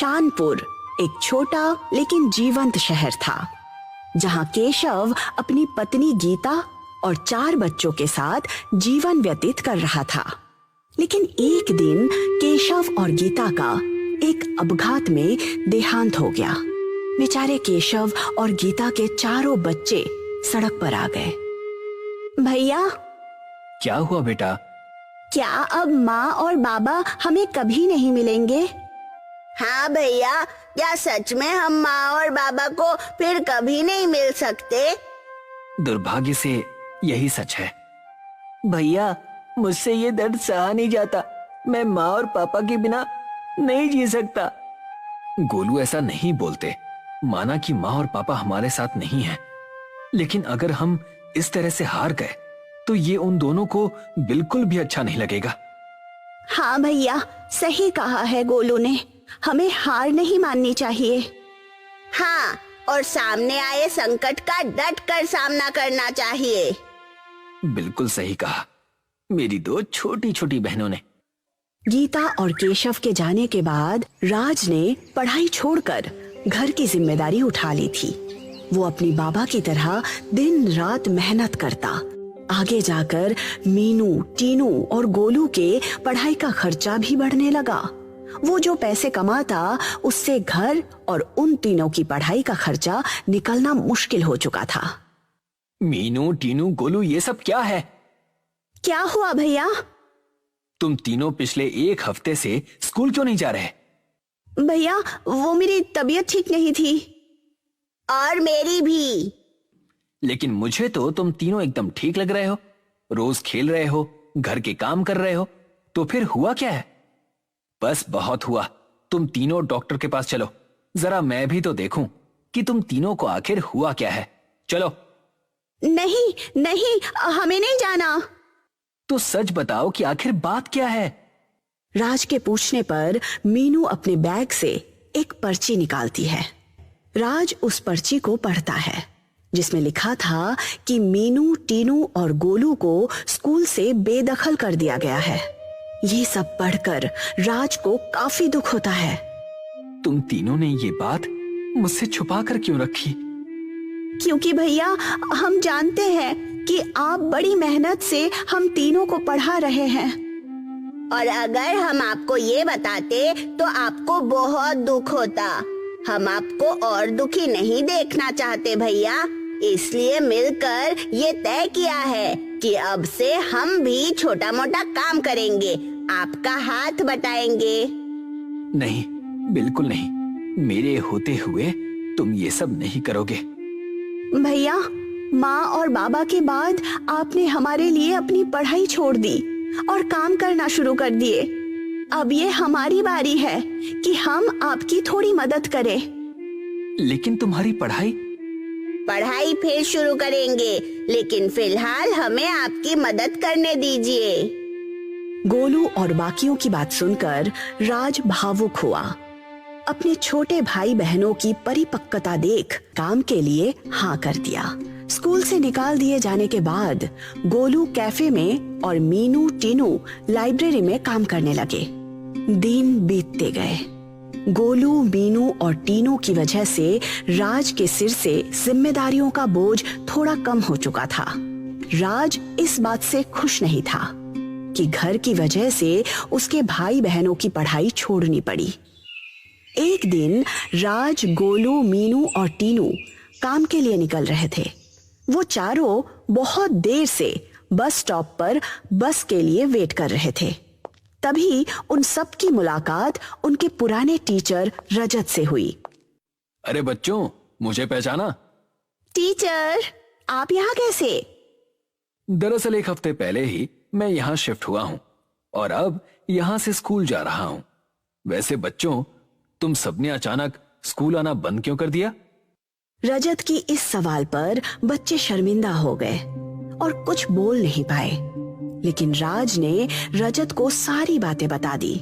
कानपुर एक छोटा लेकिन जीवंत शहर था, जहां केशव अपनी पत्नी गीता और 4 बच्चों के साथ जीवन व्यतीत कर रहा था। लेकिन एक दिन केशव और गीता का एक अपघात में देहांत हो गया। बेचारे केशव और गीता के चारों बच्चे सड़क पर आ गए। भैया, क्या हुआ बेटा? क्या अब माँ और बाबा हमें कभी नहीं मिलेंगे? हाँ भैया, क्या सच में हम माँ और बाबा को फिर कभी नहीं मिल सकते? दुर्भाग्य से यही सच है। भैया, मुझसे ये दर्द सहा नहीं जाता। मैं माँ और पापा के बिना नहीं जी सकता। गोलू, ऐसा नहीं बोलते। माना कि माँ और पापा हमारे साथ नहीं हैं, लेकिन अगर हम इस तरह से हार गए तो ये उन दोनों को बिल्कुल भी अच्छा नहीं लगेगा। हाँ भैया, सही कहा है गोलू ने। हमें हार नहीं माननी चाहिए। हाँ, और सामने आए संकट का डट कर सामना करना चाहिए। बिल्कुल सही कहा मेरी 2 छोटी छोटी बहनों ने। गीता और केशव के जाने के बाद राज ने पढ़ाई छोड़कर घर की जिम्मेदारी उठा ली थी। वो अपनी बाबा की तरह दिन रात मेहनत करता। आगे जाकर मीनू, टीनू और गोलू के पढ़ाई का खर्चा भी बढ़ने लगा। वो जो पैसे कमाता उससे घर और उन तीनों की पढ़ाई का खर्चा निकलना मुश्किल हो चुका था। मीनू, टीनू, गोलू, ये सब क्या है? क्या हुआ भैया? तुम तीनों पिछले 1 हफ्ते से स्कूल क्यों नहीं जा रहे? भैया, वो मेरी तबीयत ठीक नहीं थी। और मेरी भी। लेकिन मुझे तो तुम तीनों एकदम ठीक लग रहे हो। रोज खेल रहे हो, घर के काम कर रहे हो, तो फिर हुआ क्या है? बस बहुत हुआ। तुम तीनों डॉक्टर के पास चलो। जरा मैं भी तो देखूं कि तुम तीनों को आखिर हुआ क्या है। चलो। नहीं नहीं, हमें नहीं जाना। तो सच बताओ कि आखिर बात क्या है? राज के पूछने पर मीनू अपने बैग से एक पर्ची निकालती है। राज उस पर्ची को पढ़ता है, जिसमें लिखा था कि मीनू, टीनू और गोलू को स्कूल से बेदखल कर दिया गया है। ये सब पढ़कर राज को काफी दुख होता है। तुम तीनों ने ये बात मुझसे छुपा कर क्यों रखी? क्योंकि भैया, हम जानते हैं कि आप बड़ी मेहनत से हम तीनों को पढ़ा रहे हैं। और अगर हम आपको ये बताते तो आपको बहुत दुख होता। हम आपको और दुखी नहीं देखना चाहते भैया, इसलिए मिलकर ये तय किया है कि अब से हम भी छोटा मोटा काम करेंगे, आपका हाथ बटाएंगे। नहीं, बिल्कुल नहीं। मेरे होते हुए तुम ये सब नहीं करोगे। भैया, माँ और बाबा के बाद आपने हमारे लिए अपनी पढ़ाई छोड़ दी और काम करना शुरू कर दिए। अब ये हमारी बारी है कि हम आपकी थोड़ी मदद करें। लेकिन तुम्हारी पढ़ाई फिर शुरू करेंगे, लेकिन फिलहाल हमें आपकी मदद करने दीजिए। गोलू और बाकियों की बात सुनकर राज भावुक हुआ। अपने छोटे भाई बहनों की परिपक्वता देख काम के लिए हाँ कर दिया। स्कूल से निकाल दिए जाने के बाद गोलू कैफे में और मीनू, टीनू लाइब्रेरी में काम करने लगे। दिन बीतते गए। गोलू, मीनू और टीनू की वजह से राज के सिर से जिम्मेदारियों का बोझ थोड़ा कम हो चुका था। राज इस बात से खुश नहीं था कि घर की वजह से उसके भाई बहनों की पढ़ाई छोड़नी पड़ी। एक दिन राज, गोलू, मीनू और टीनू काम के लिए निकल रहे थे। वो चारों बहुत देर से बस स्टॉप पर बस के लिए वेट कर रहे थे। तभी उन सब की मुलाकात उनके पुराने टीचर रजत से हुई। अरे बच्चों, मुझे पहचाना? टीचर, आप यहाँ कैसे? दरअसल 1 हफ्ते पहले ही मैं यहाँ शिफ्ट हुआ हूँ और अब यहाँ से स्कूल जा रहा हूँ। वैसे बच्चों, तुम सबने अचानक स्कूल आना बंद क्यों कर दिया? रजत की इस सवाल पर बच्चे शर्मिंदा हो गए और कुछ बोल नहीं पाए। लेकिन राज ने रजत को सारी बातें बता दी।